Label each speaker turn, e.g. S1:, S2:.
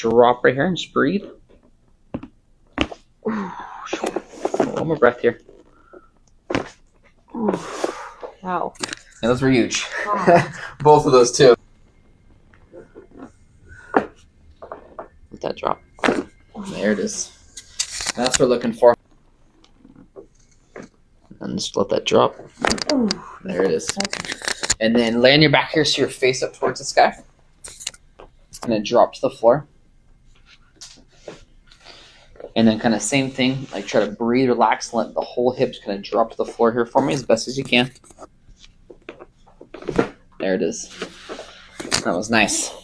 S1: drop right here and just breathe. One more breath here.
S2: Wow.
S1: Yeah, those were huge.
S2: Wow.
S1: Both of those too. Let that drop. There it is. That's what we're looking for. And just let that drop. There it is. And then lay on your back here so your face up towards the sky. And then drop to the floor. And then kind of same thing, like try to breathe, relax, and let the whole hips kind of drop to the floor here for me as best as you can. There it is. That was nice.